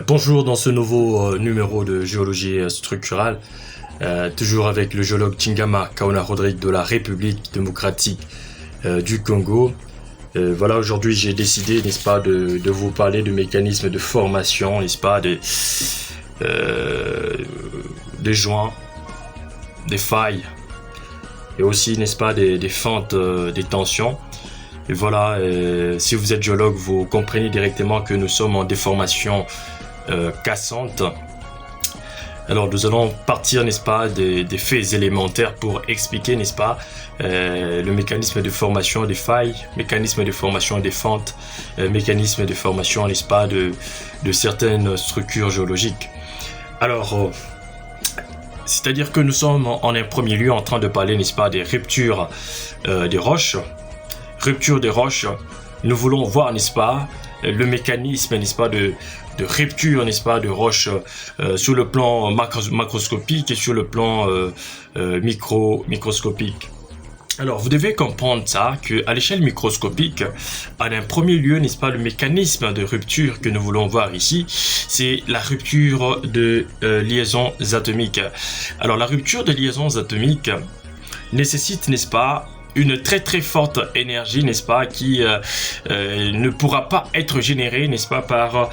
Bonjour dans ce nouveau numéro de géologie structurale, toujours avec le géologue Chingama Kaona Rodrigue de la République démocratique du Congo. Voilà, aujourd'hui j'ai décidé, n'est-ce pas, de vous parler de mécanismes de formation, n'est-ce pas, des joints, des failles et aussi, n'est-ce pas, des fentes, des tensions. Et voilà, si vous êtes géologue, vous comprenez directement que nous sommes en déformation cassante. Alors nous allons partir, n'est-ce pas, des faits élémentaires pour expliquer, n'est-ce pas, le mécanisme de formation des failles, mécanisme de formation des fentes, mécanisme de formation, n'est-ce pas, de certaines structures géologiques. Alors, c'est-à-dire que nous sommes en un premier lieu en train de parler, n'est-ce pas, des ruptures des roches. Rupture des roches, nous voulons voir, n'est-ce pas, le mécanisme, n'est-ce pas, de rupture, n'est-ce pas, de roches sur le plan macroscopique et sur le plan microscopique. Alors, vous devez comprendre ça, qu'à l'échelle microscopique, en un premier lieu, n'est-ce pas, le mécanisme de rupture que nous voulons voir ici, c'est la rupture de liaisons atomiques. Alors, la rupture de liaisons atomiques nécessite, n'est-ce pas, une très très forte énergie, n'est-ce pas, qui ne pourra pas être générée, n'est-ce pas, par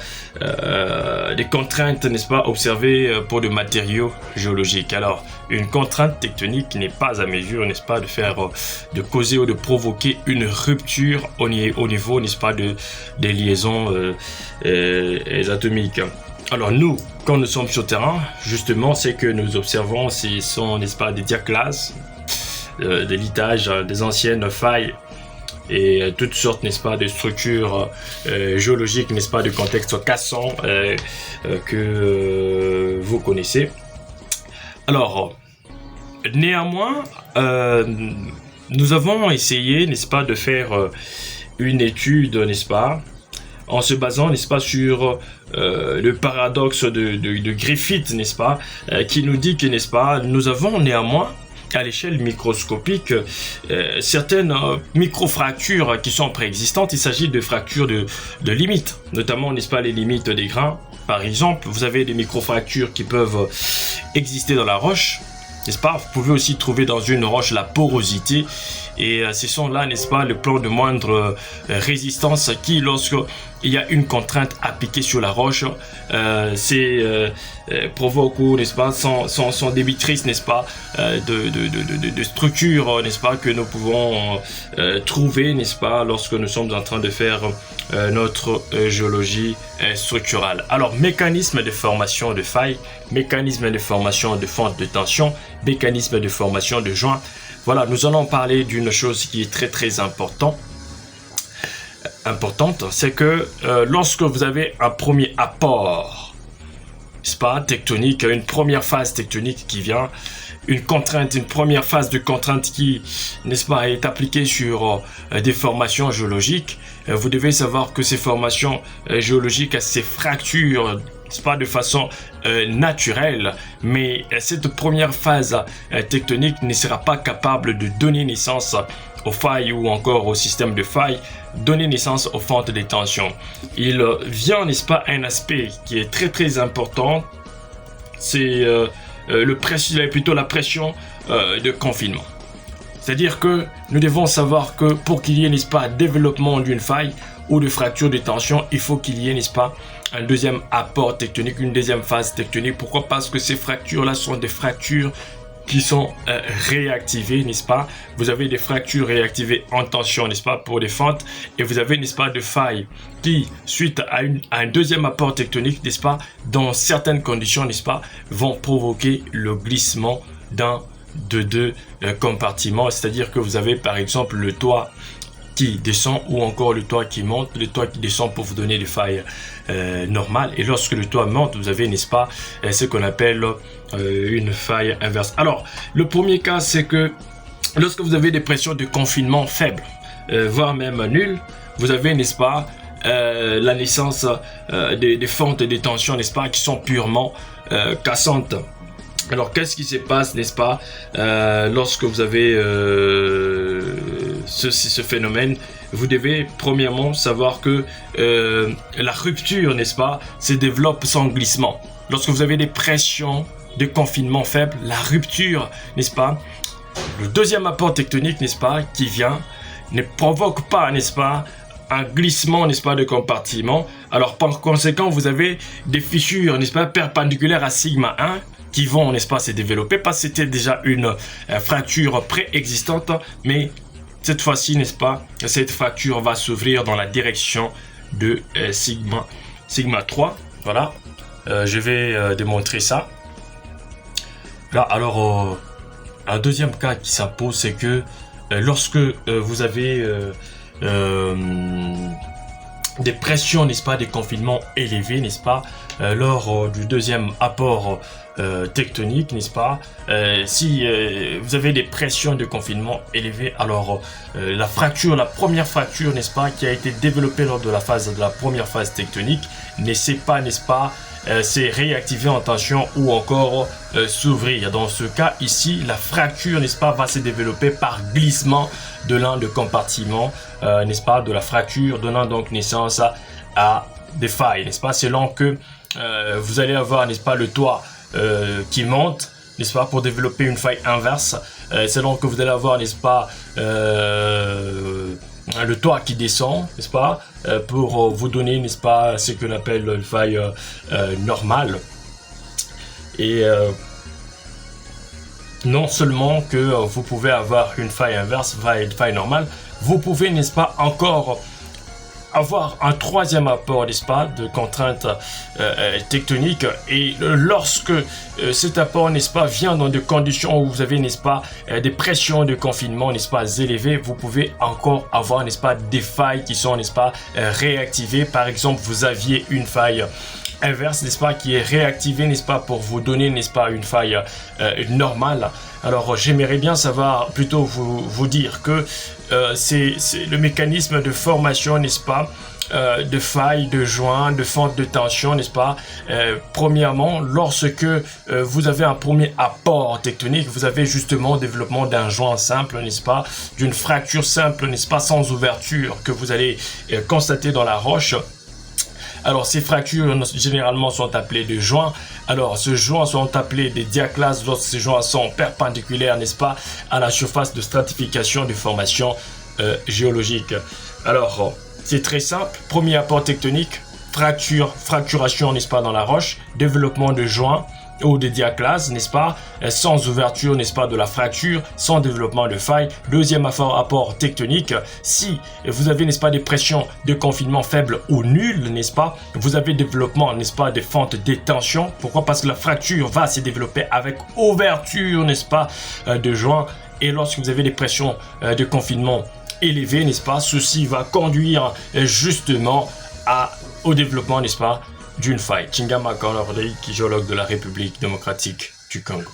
des contraintes, n'est-ce pas, observées pour de matériaux géologiques. Alors, une contrainte tectonique n'est pas à mesure, n'est-ce pas, de causer ou de provoquer une rupture au niveau, n'est-ce pas, des liaisons atomiques. Alors nous, quand nous sommes sur terrain, justement, c'est que nous observons, ce sont, n'est-ce pas, des diaclases, des litages, des anciennes failles et toutes sortes, n'est-ce pas, de structures géologiques, n'est-ce pas, de contexte cassant que vous connaissez. Alors, néanmoins, nous avons essayé, n'est-ce pas, de faire une étude, n'est-ce pas, en se basant, n'est-ce pas, sur le paradoxe de Griffith, n'est-ce pas, qui nous dit que, n'est-ce pas, nous avons néanmoins à l'échelle microscopique, certaines microfractures qui sont préexistantes. Il s'agit de fractures de limites, notamment, n'est-ce pas, les limites des grains. Par exemple, vous avez des microfractures qui peuvent exister dans la roche, n'est-ce pas? Vous pouvez aussi trouver dans une roche la porosité, et ce sont là, n'est-ce pas, le plan de moindre résistance qui, lorsque il y a une contrainte appliquée sur la roche, provoque, n'est-ce pas, sont débitrices, n'est-ce pas, de structures, n'est-ce pas, que nous pouvons trouver, n'est-ce pas, lorsque nous sommes en train de faire notre géologie structurale. Alors, mécanisme de formation de failles, mécanisme de formation de fentes de tension, mécanisme de formation de joints. Voilà, nous allons parler d'une chose qui est très très importante, c'est que lorsque vous avez un premier apport, n'est-ce pas, tectonique, une première phase tectonique qui vient, une contrainte, une première phase de contrainte qui, n'est-ce pas, est appliquée sur des formations géologiques, vous devez savoir que ces formations géologiques, ces fractures, n'est-ce pas, de façon naturelle, mais cette première phase tectonique ne sera pas capable de donner naissance aux failles ou encore au système de failles, donner naissance aux fentes de tension. Il vient, n'est-ce pas, un aspect qui est très très important, c'est plutôt la pression de confinement. C'est-à-dire que nous devons savoir que pour qu'il y ait, n'est-ce pas, développement d'une faille ou de fracture de tension, il faut qu'il y ait, n'est-ce pas, un deuxième apport tectonique, une deuxième phase tectonique. Pourquoi? Parce que ces fractures-là sont des fractures qui sont réactivées, n'est-ce pas? Vous avez des fractures réactivées en tension, n'est-ce pas, pour des fentes, et vous avez, n'est-ce pas, de failles qui, suite à un deuxième apport tectonique, n'est-ce pas, dans certaines conditions, n'est-ce pas, vont provoquer le glissement de deux compartiments. C'est-à-dire que vous avez, par exemple, le toit qui descend ou encore le toit qui monte, le toit qui descend pour vous donner des failles normales, et lorsque le toit monte, vous avez, n'est-ce pas, ce qu'on appelle une faille inverse. Alors, le premier cas, c'est que lorsque vous avez des pressions de confinement faibles, voire même nulles, vous avez, n'est-ce pas, la naissance des fentes de tension, n'est-ce pas, qui sont purement cassantes. Alors, qu'est-ce qui se passe, n'est-ce pas, lorsque vous avez ce phénomène? vous devez premièrement savoir que la rupture, n'est-ce pas, se développe sans glissement. Lorsque vous avez des pressions de confinement faibles, la rupture, n'est-ce pas, le deuxième apport tectonique, n'est-ce pas, qui vient, ne provoque pas, n'est-ce pas, un glissement, n'est-ce pas, de compartiment. Alors par conséquent, vous avez des fissures, n'est-ce pas, perpendiculaires à sigma 1 qui vont, n'est-ce pas, se développer parce que c'était déjà une fracture préexistante, mais cette fois-ci, n'est-ce pas, cette fracture va s'ouvrir dans la direction de sigma 3. Voilà, je vais démontrer ça. Là, alors, un deuxième cas qui s'impose, c'est que lorsque vous avez des pressions, n'est-ce pas, des confinements élevés, n'est-ce pas, lors du deuxième apport tectonique, n'est-ce pas, si vous avez des pressions de confinement élevées, alors la première fracture, n'est-ce pas, qui a été développée lors de la première phase tectonique, n'essaie pas, n'est-ce pas, c'est réactiver en tension ou encore s'ouvrir. Dans ce cas ici, la fracture, n'est-ce pas, va se développer par glissement de l'un des compartiments, n'est-ce pas, de la fracture, donnant donc naissance à des failles, n'est-ce pas, selon que vous allez avoir, n'est-ce pas, le toit qui monte, n'est-ce pas, pour développer une faille inverse, selon que vous allez avoir, n'est-ce pas, le toit qui descend, n'est-ce pas, pour vous donner, n'est-ce pas, ce qu'on appelle une faille normale. Et non seulement que vous pouvez avoir une faille inverse, une faille normale, vous pouvez, n'est-ce pas, encore avoir un troisième apport, n'est-ce pas, de contraintes tectoniques. Et lorsque cet apport, n'est-ce pas, vient dans des conditions où vous avez, n'est-ce pas, des pressions de confinement, n'est-ce pas, élevées, vous pouvez encore avoir, n'est-ce pas, des failles qui sont, n'est-ce pas, réactivées. Par exemple, vous aviez une faille inverse, n'est-ce pas, qui est réactivée, n'est-ce pas, pour vous donner, n'est-ce pas, une faille normale. Alors, j'aimerais bien savoir, plutôt vous dire que c'est le mécanisme de formation, n'est-ce pas, de failles, de joints, de fentes de tension, n'est-ce pas. Premièrement, lorsque vous avez un premier apport tectonique, vous avez justement le développement d'un joint simple, n'est-ce pas, d'une fracture simple, n'est-ce pas, sans ouverture, que vous allez constater dans la roche. Alors, ces fractures, généralement, sont appelées des joints. Alors, ces joints sont appelés des diaclases lorsque ces joints sont perpendiculaires, n'est-ce pas, à la surface de stratification de formation géologique. Alors, c'est très simple. Premier apport tectonique, fracturation, n'est-ce pas, dans la roche, développement de joints ou de diaclases, n'est-ce pas, sans ouverture, n'est-ce pas, de la fracture, sans développement de faille. Deuxième apport tectonique, si vous avez, n'est-ce pas, des pressions de confinement faibles ou nulles, n'est-ce pas, vous avez développement, n'est-ce pas, des fentes de tension. Pourquoi? Parce que la fracture va se développer avec ouverture, n'est-ce pas, de joints. Et lorsque vous avez des pressions de confinement élevées, n'est-ce pas, ceci va conduire justement au développement, n'est-ce pas, d'une faille. Chingama Kaola, géologue de la République démocratique du Congo.